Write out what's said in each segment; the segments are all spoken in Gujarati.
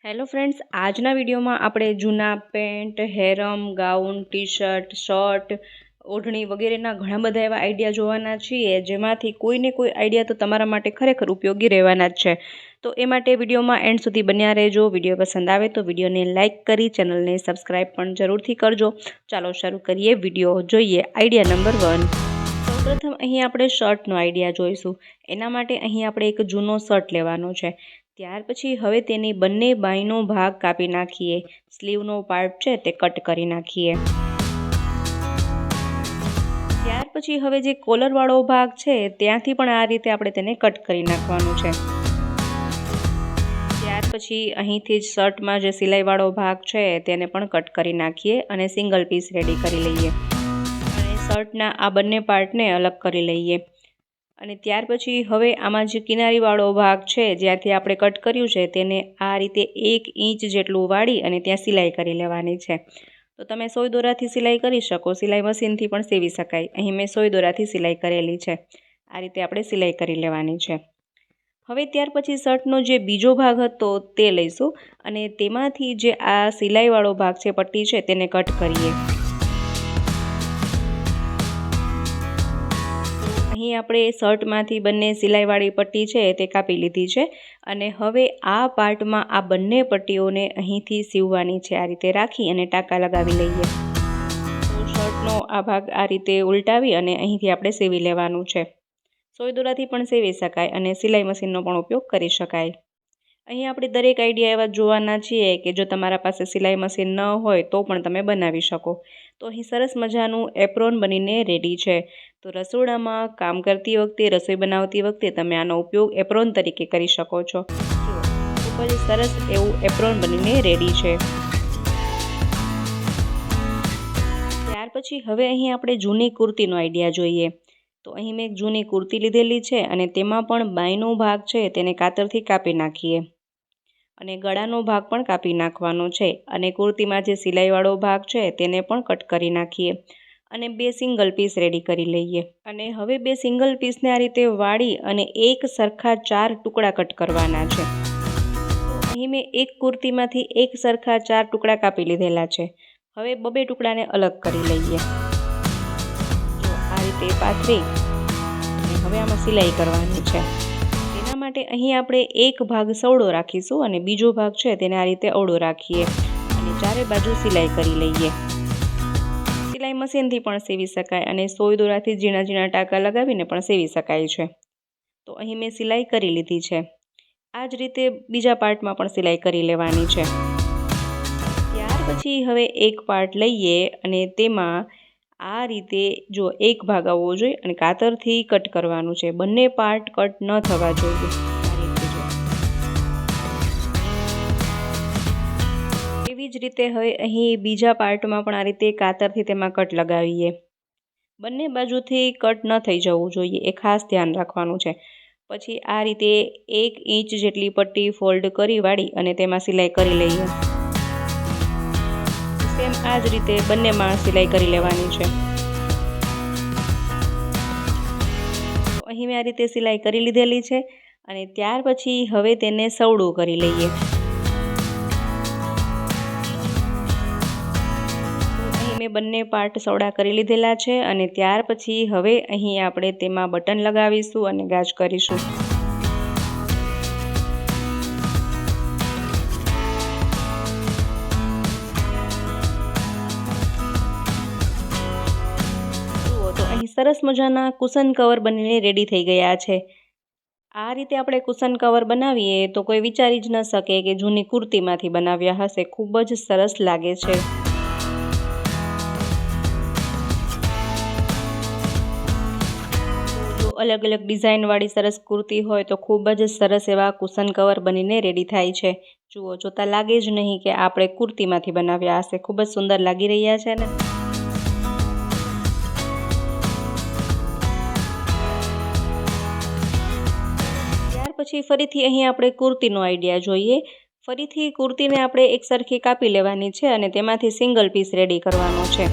હેલો ફ્રેન્ડ્સ, આજના વિડીયોમાં આપણે જૂના pant, harem, gown, T shirt, shirt, ઓઢણી વગેરેના ઘણા બધા એવા આઈડિયા જોવાના છીએ, જેમાંથી કોઈને કોઈ આઈડિયા તો તમારા માટે ખરેખર ઉપયોગી રહેવાના જ છે. તો એ માટે વિડીયોમાં એન્ડ સુધી બન્યા રહેજો. વિડીયો પસંદ આવે તો વિડીયોને લાઇક કરી ચેનલને સબસ્ક્રાઈબ પણ જરૂરથી કરજો. ચાલો શરૂ કરીએ વિડીયો. જોઈએ આઈડિયા નંબર 1. સૌપ્રથમ અહીં આપણે શર્ટનો આઈડિયા જોઈશું. એના માટે અહીં આપણે એક જૂનો શર્ટ લેવાનો છે. ત્યાર પછી હવે તેની બંને બાયનો ભાગ કાપી નાખીએ. સ્લીવનો પાર્ટ છે તે કટ કરી નાખીએ. ત્યાર પછી હવે જે કોલરવાળો ભાગ છે ત્યાંથી પણ આ રીતે આપણે તેને કટ કરી નાખવાનું છે. ત્યાર પછી અહીંથી જ શર્ટમાં જે સિલાઈવાળો ભાગ છે તેને પણ કટ કરી નાખીએ અને સિંગલ પીસ રેડી કરી લઈએ. અને શર્ટના આ બંને પાર્ટને અલગ કરી લઈએ. અને ત્યાર પછી હવે આમાં જે કિનારીવાળો ભાગ છે જ્યાંથી આપણે કટ કર્યું છે તેને આ રીતે 1 ઇંચ જેટલું વાળી અને ત્યાં સિલાઈ કરી લેવાની છે. તો તમે સોય દોરાથી સિલાઈ કરી શકો, સિલાઈ મશીનથી પણ સીવી શકાય. અહીં મેં સોય દોરાથી સિલાઈ કરેલી છે. આ રીતે આપણે સિલાઈ કરી લેવાની છે. હવે ત્યાર પછી શર્ટનો જે બીજો ભાગ હતો તે લઈશું અને તેમાંથી જે આ સિલાઈવાળો ભાગ છે, પટ્ટી છે, તેને કટ કરીએ. અહીં આપણે શર્ટમાંથી બંને સિલાઈવાળી પટ્ટી છે તે કાપી લીધી છે અને હવે આ પાર્ટમાં આ બંને પટ્ટીઓને અહીંથી સીવવાની છે. આ રીતે રાખી અને ટાંકા લગાવી લઈએ. તો શર્ટનો આ ભાગ આ રીતે ઉલટાવી અને અહીંથી આપણે સીવી લેવાનું છે. સોય દોરાથી પણ સીવી શકાય અને સિલાઈ મશીનનો પણ ઉપયોગ કરી શકાય. અહીં આપણે દરેક આઈડિયા એવા જોવાના છીએ કે જો તમારા પાસે સિલાઈ મશીન ન હોય તો પણ તમે બનાવી શકો. તો અહીં સરસ મજાનું એપ્રોન બનીને રેડી છે. તો રસોડામાં કામ કરતી વખતે, રસોઈ બનાવતી વખતે તમે આનો ઉપયોગ એપ્રોન તરીકે કરી શકો છો. ખૂબ જ સરસ એવું એપ્રોન બનીને રેડી છે. ત્યાર પછી હવે અહીં આપણે જૂની કુર્તીનો આઈડિયા જોઈએ. તો અહીં મેં એક જૂની કુર્તી લીધેલી છે અને તેમાં પણ બાયનો ભાગ છે તેને કાતરથી કાપી નાખીએ. અને ગળાનો ભાગ પણ કાપી નાખવાનો છે. અને કુર્તીમાં જે સિલાઈવાળો ભાગ છે તેને પણ કટ કરી નાખીએ. અને 2 સિંગલ પીસ રેડી કરી લઈએ. અને હવે 2 સિંગલ પીસને આ રીતે વાળી અને એક સરખા 4 ટુકડા કટ કરવાના છે. અહીં મેં એક કુર્તીમાંથી એક સરખા 4 ટુકડા કાપી લીધેલા છે. હવે 2 ટુકડાને અલગ કરી લઈએ. જો આ રીતે પાથરી અને હવે આમાં સિલાઈ કરવાની છે. તેના માટે અહીં આપણે એક ભાગ સવડો રાખીશું અને બીજો ભાગ છે તેને આ રીતે અવળો રાખીએ અને ચારે બાજુ સિલાઈ કરી લઈએ. સિલાઈ મશીનથી પણ સીવી શકાય અને સોય દોરાથી ઝીણા ઝીણા ટાંકા લગાવીને પણ સીવી શકાય છે. તો અહીં મેં સિલાઈ કરી લીધી છે. આ જ રીતે બીજા પાર્ટમાં પણ સિલાઈ કરી લેવાની છે. ત્યાર પછી હવે એક પાર્ટ લઈએ અને તેમાં આ રીતે જો એક ભાગ આવવો જોઈએ અને કાતરથી કટ કરવાનું છે. બંને પાર્ટ કટ ન થવા જોઈએ. એવી જ રીતે હવે અહીં બીજા પાર્ટમાં પણ આ રીતે કાતરથી તેમાં કટ લગાવીએ. બંને બાજુથી કટ ન થઈ જવું જોઈએ, એ ખાસ ધ્યાન રાખવાનું છે. પછી આ રીતે 1 ઇંચ જેટલી પટ્ટી ફોલ્ડ કરી વાળી અને તેમાં સિલાઈ કરી લઈએ. સેમ આ જ રીતે બંનેમાં સિલાઈ કરી લેવાની છે. તો અહીં મેં આ રીતે સિલાઈ કરી લીધેલી છે અને ત્યાર પછી હવે તેને સવડું કરી લઈએ. મેં બંને પાર્ટ સવડા કરી લીધેલા છે અને ત્યાર પછી હવે અહીં આપણે તેમાં બટન લગાવીશું અને ગાજ કરીશું. જુઓ તો અહીં સરસ મજાના કુશન કવર બનીને રેડી થઈ ગયા છે. આ રીતે આપણે કુશન કવર બનાવીએ તો કોઈ વિચારી જ ન શકે કે જૂની કુર્તીમાંથી બનાવ્યા હશે. ખૂબ જ સરસ લાગે છે. અલગ અલગ ડિઝાઇનવાળી સરસ કુર્તી હોય તો ખૂબ જ સરસ એવા કુશન કવર બનીને રેડી થાય છે. જુઓ, જોતાં લાગે જ નહીં કે આપણે કુર્તીમાંથી બનાવ્યા હશે. ખૂબ જ સુંદર લાગી રહ્યા છે ને. ત્યાર પછી ફરીથી અહીં આપણે કુર્તીનો આઈડિયા જોઈએ. ફરીથી કુર્તીને આપણે એક સરખી કાપી લેવાની છે અને તેમાંથી સિંગલ પીસ રેડી કરવાનો છે.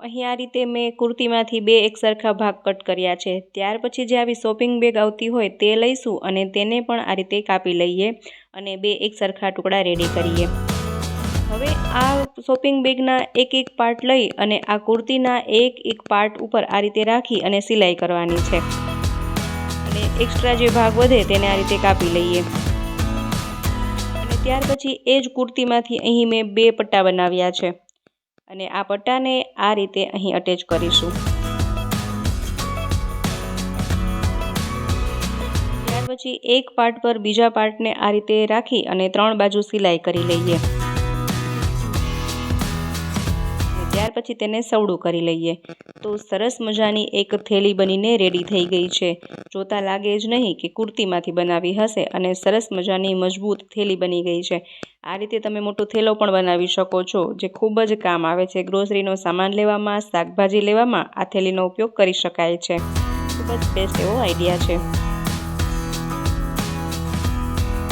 અહીં અહીં આ રીતે મેં કુર્તીમાંથી 2 એકસરખા ભાગ કટ કર્યા છે। ત્યાર પછી જે આવી શોપિંગ બેગ આવતી હોય તે લઈશું અને તેને પણ આ રીતે કાપી લઈએ અને 2 એકસરખા ટુકડા રેડી કરીએ। હવે આ શોપિંગ બેગના એક પાર્ટ લઈ અને આ કુર્તીના એક પાર્ટ ઉપર આ રીતે રાખી અને સિલાઈ કરવાની છે અને એક્સ્ટ્રા જે ભાગ વધે તેને આ રીતે કાપી લઈએ। અને ત્યાર પછી એ જ કુર્તીમાંથી અહીં મેં 2 પટ્ટા બનાવ્યા છે અને આ પટ્ટાને આ રીતે અહીં અટેચ કરીશું। ત્યાર પછી એક પાર્ટ પર બીજા પાર્ટને આ રીતે રાખી અને 3 બાજુ સિલાઈ કરી લઈએ। ત્યાર પછી તેને સવડું કરી લઈએ તો સરસ મજાની એક થેલી બનીને રેડી થઈ ગઈ છે। જોતા લાગે જ નહીં કે કુર્તીમાંથી બનાવી હશે અને સરસ મજાની મજબૂત થેલી બની ગઈ છે। આ રીતે તમે મોટો થેલો પણ બનાવી શકો છો જે ખૂબ જ કામ આવે છે। ગ્રોસરીનો સામાન લેવામાં, શાકભાજી લેવામાં આ થેલીનો ઉપયોગ કરી શકાય છે। ખૂબ જ બેસ્ટ એવો આઈડિયા છે।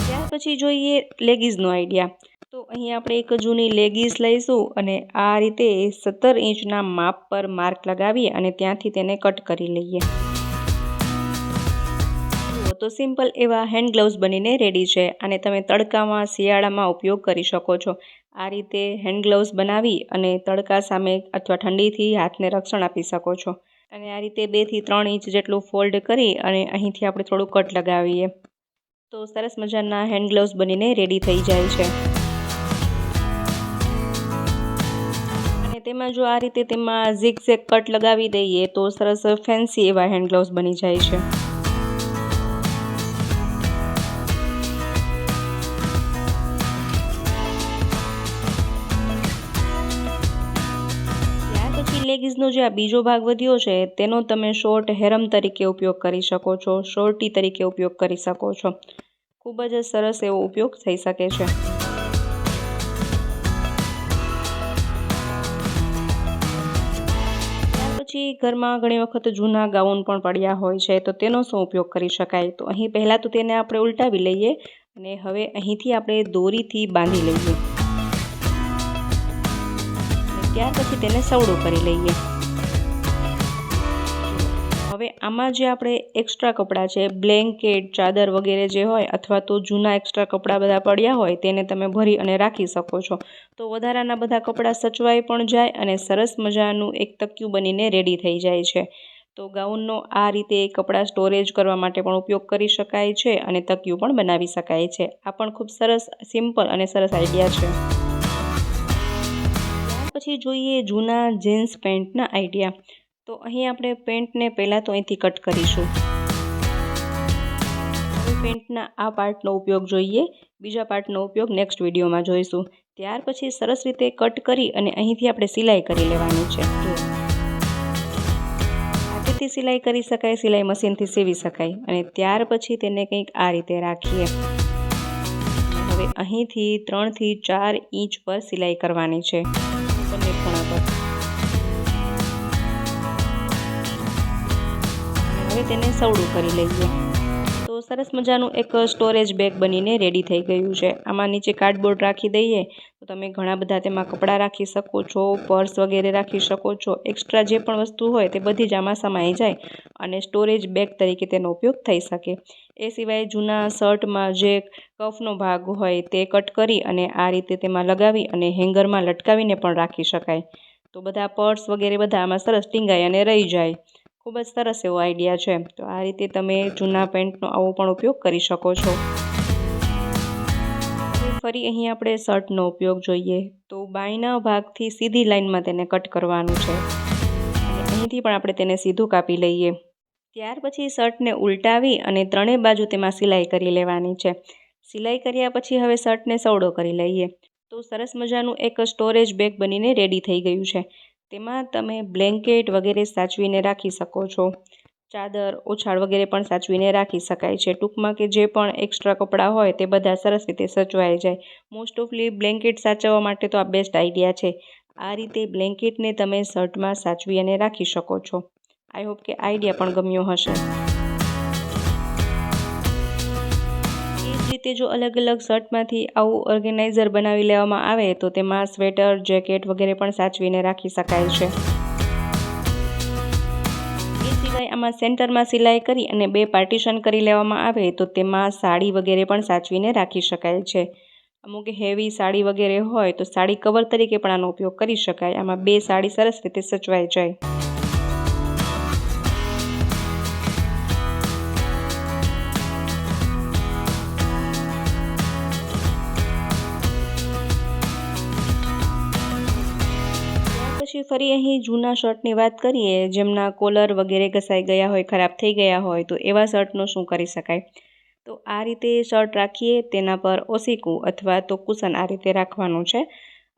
ત્યાર પછી જોઈએ લેગીઝનો આઈડિયા। તો અહીં આપણે એક જૂની લેગીસ લઈશું અને આ રીતે 17 ઇંચના માપ પર માર્ક લગાવી અને ત્યાંથી તેને કટ કરી લઈએ। તો સિમ્પલ એવા હેન્ડ ગ્લવ્સ બનીને રેડી છે। અને તમે તડકામાં, શિયાળામાં ઉપયોગ કરી શકો છો। આ રીતે હેન્ડ ગ્લવ્સ બનાવી અને તડકા સામે અથવા ઠંડીથી હાથને રક્ષણ આપી શકો છો। અને આ રીતે 2 થી 3 ઇંચ જેટલું ફોલ્ડ કરી અને અહીંથી આપણે થોડું કટ લગાવીએ તો સરસ મજાના હેન્ડ ગ્લવ્સ બનીને રેડી થઈ જાય છે। તેમાં જો આ રીતે તેમાં ઝિગઝેગ કટ લગાવી દઈએ તો સરસ ફેન્સી એવા હેન્ડ ગ્લવ્સ બની જાય છે। ત્યાર પછી લેગીઝનો જે આ બીજો ભાગ વધ્યો છે તેનો તમે શોર્ટ હેરમ તરીકે ઉપયોગ કરી શકો છો, શોર્ટી તરીકે ઉપયોગ કરી શકો છો। ખૂબ જ સરસ એવો ઉપયોગ થઈ શકે છે। પછી ઘરમાં ઘણી વખત જૂના ગાઉન પણ પડ્યા હોય છે તો તેનો શું ઉપયોગ કરી શકાય? તો અહીં પહેલાં તો તેને આપણે ઉલટાવી લઈએ અને હવે અહીંથી આપણે દોરીથી બાંધી લઈએ અને ત્યાર પછી તેને સવડું કરી લઈએ। હવે આમાં જે આપણે એક્સ્ટ્રા કપડાં છે, બ્લેન્કેટ, ચાદર વગેરે જે હોય અથવા તો જૂના એક્સ્ટ્રા કપડાં બધા પડ્યા હોય તેને તમે ભરી અને રાખી શકો છો। તો વધારાના બધા કપડાં સચવાઈ પણ જાય અને સરસ મજાનું એક તકિયું બનીને રેડી થઈ જાય છે। તો ગાઉનનો આ રીતે કપડાં સ્ટોરેજ કરવા માટે પણ ઉપયોગ કરી શકાય છે અને તકિયું પણ બનાવી શકાય છે। આ પણ ખૂબ સરસ, સિમ્પલ અને સરસ આઈડિયા છે। ત્યાર પછી જોઈએ જૂના જીન્સ પેન્ટના આઈડિયા। તો અહીં આપણે પેન્ટને પહેલાં તો અહીંથી કટ કરીશું। હવે પેન્ટના આ પાર્ટનો ઉપયોગ જોઈએ, બીજા પાર્ટનો ઉપયોગ નેક્સ્ટ વિડીયોમાં જોઈશું। ત્યાર પછી સરસ રીતે કટ કરી અને અહીંથી આપણે સિલાઈ કરી લેવાની છે। હાથેથી સિલાઈ કરી શકાય, સિલાઈ મશીનથી સીવી શકાય અને ત્યાર પછી તેને કંઈક આ રીતે રાખીએ। હવે અહીંથી 3 થી 4 ઇંચ પર સિલાઈ કરવાની છે બંને ખૂણા પર। હવે તેને સવડું કરી લઈએ તો સરસ મજાનું એક સ્ટોરેજ બેગ બનીને રેડી થઈ ગયું છે। આમાં નીચે કાર્ડબોર્ડ રાખી દઈએ તો તમે ઘણા બધા તેમાં કપડાં રાખી શકો છો, પર્સ વગેરે રાખી શકો છો। એક્સ્ટ્રા જે પણ વસ્તુ હોય તે બધી જ આમાં સમાઈ જાય અને સ્ટોરેજ બેગ તરીકે તેનો ઉપયોગ થઈ શકે। એ સિવાય જૂના શર્ટમાં જે કફનો ભાગ હોય તે કટ કરી અને આ રીતે તેમાં લગાવી અને હેંગરમાં લટકાવીને પણ રાખી શકાય। તો બધા પર્સ વગેરે બધા આમાં સરસ ટીંગાઈ અને રહી જાય। ખૂબ જ સરસ એવો આઈડિયા છે। તો આ રીતે તમે જૂના પેન્ટનો આવો પણ ઉપયોગ કરી શકો છો। ફરી અહીં આપણે શર્ટનો ઉપયોગ જોઈએ તો બાયના ભાગથી સીધી લાઇનમાં તેને કટ કરવાનું છે અને અહીંથી પણ આપણે તેને સીધું કાપી લઈએ। ત્યાર પછી શર્ટને ઉલટાવી અને 3 બાજુ તેમાં સિલાઈ કરી લેવાની છે। સિલાઈ કર્યા પછી હવે શર્ટને સવડો કરી લઈએ તો સરસ મજાનું એક સ્ટોરેજ બેગ બનીને રેડી થઈ ગયું છે। તેમાં તમે બ્લેન્કેટ વગેરે સાચવીને રાખી શકો છો, ચાદર, ઓછાળ વગેરે પણ સાચવીને રાખી શકાય છે। ટૂંકમાં કે જે પણ એક્સ્ટ્રા કપડાં હોય તે બધા સરસ રીતે સચવાઈ જાય। મોસ્ટ ઓફલી બ્લેન્કેટ સાચવવા માટે તો આ બેસ્ટ આઈડિયા છે। આ રીતે બ્લેન્કેટને તમે શર્ટમાં સાચવી અને રાખી શકો છો। આઈ હોપ કે આઈડિયા પણ ગમ્યો હશે। એ જ રીતે જો અલગ અલગ શર્ટમાંથી આવું ઓર્ગેનાઇઝર બનાવી લેવામાં આવે તો તેમાં સ્વેટર, જેકેટ વગેરે પણ સાચવીને રાખી શકાય છે। આમાં સેન્ટરમાં સિલાઈ કરી અને 2 પાર્ટીશન કરી લેવામાં આવે તો તેમાં સાડી વગેરે પણ સાચવીને રાખી શકાય છે। અમુક હેવી સાડી વગેરે હોય તો સાડી કવર તરીકે પણ આનો ઉપયોગ કરી શકાય। આમાં 2 સાડી સરસ રીતે સચવાઈ જાય। પછી ફરી અહીં જૂના શર્ટની વાત કરીએ, જેમના કોલર વગેરે ઘસાઈ ગયા હોય, ખરાબ થઈ ગયા હોય, તો એવા શર્ટનું શું કરી શકાય? તો આ રીતે શર્ટ રાખીએ, તેના પર ઓસીકું અથવા તો કુશન આ રીતે રાખવાનું છે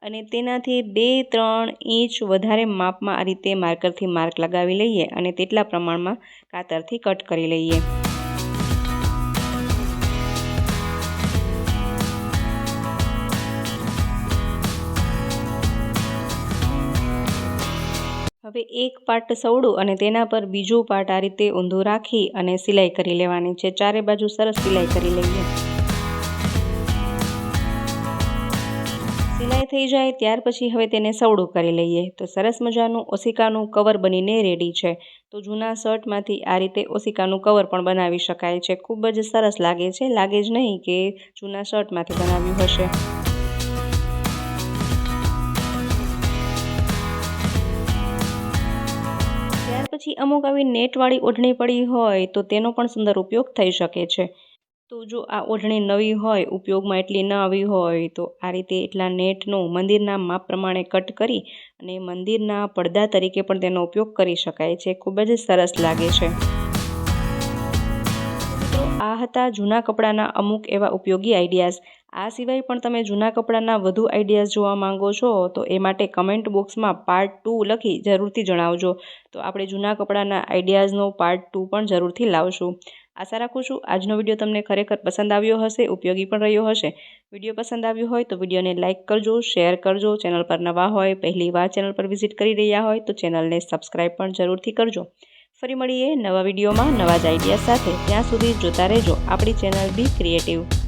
અને તેનાથી 2-3 ઇંચ વધારે માપમાં આ રીતે માર્કરથી માર્ક લગાવી લઈએ અને તેટલા પ્રમાણમાં કાતરથી કટ કરી લઈએ। હવે એક પાર્ટ સવડું અને તેના પર બીજું પાર્ટ આ રીતે ઊંધું રાખી અને સિલાઈ કરી લેવાની છે। ચારે બાજુ સરસ સિલાઈ કરી લઈએ। સિલાઈ થઈ જાય ત્યાર પછી હવે તેને સવડું કરી લઈએ તો સરસ મજાનું ઓસિકાનું કવર બનીને રેડી છે। તો જૂના શર્ટમાંથી આ રીતે ઓસિકાનું કવર પણ બનાવી શકાય છે। ખૂબ જ સરસ લાગે છે, લાગે જ નહીં કે જૂના શર્ટમાંથી બનાવ્યું હશે। પછી અમુક આવી નેટવાળી ઓઢણી પડી હોય તો તેનો પણ સુંદર ઉપયોગ થઈ શકે છે। તો જો આ ઓઢણી નવી હોય, ઉપયોગમાં એટલી ન આવી હોય, તો આ રીતે એટલા નેટનું મંદિરના માપ પ્રમાણે કટ કરી અને મંદિરના પડદા તરીકે પણ તેનો ઉપયોગ કરી શકાય છે। ખૂબ જ સરસ લાગે છે। તો આ હતા જૂના કપડાના અમુક એવા ઉપયોગી આઈડિયાઝ। આ સિવાય પણ તમે જૂના કપડાના વધુ આઈડિયાઝ જોવા માંગો છો તો એ માટે કમેન્ટ બોક્સમાં પાર્ટ 2 લખી જરૂરથી જણાવજો। તો આપણે જૂના કપડાના આઈડિયાઝનો પાર્ટ 2 પણ જરૂરથી લાવશું। આશા રાખું છું આજનો વિડીયો તમને ખરેખર પસંદ આવ્યો હશે, ઉપયોગી પણ રહ્યો હશે। વિડીયો પસંદ આવ્યો હોય તો વિડીયોને લાઇક કરજો, શેર કરજો। ચેનલ પર નવા હોય, પહેલી વાર ચેનલ પર વિઝિટ કરી રહ્યા હોય તો ચેનલને સબસ્ક્રાઈબ પણ જરૂરથી કરજો। ફરી મળીએ નવા વિડીયોમાં નવા જ આઈડિયા સાથે। ત્યાં સુધી જોતા રહેજો આપણી ચેનલ બી ક્રિએટિવ।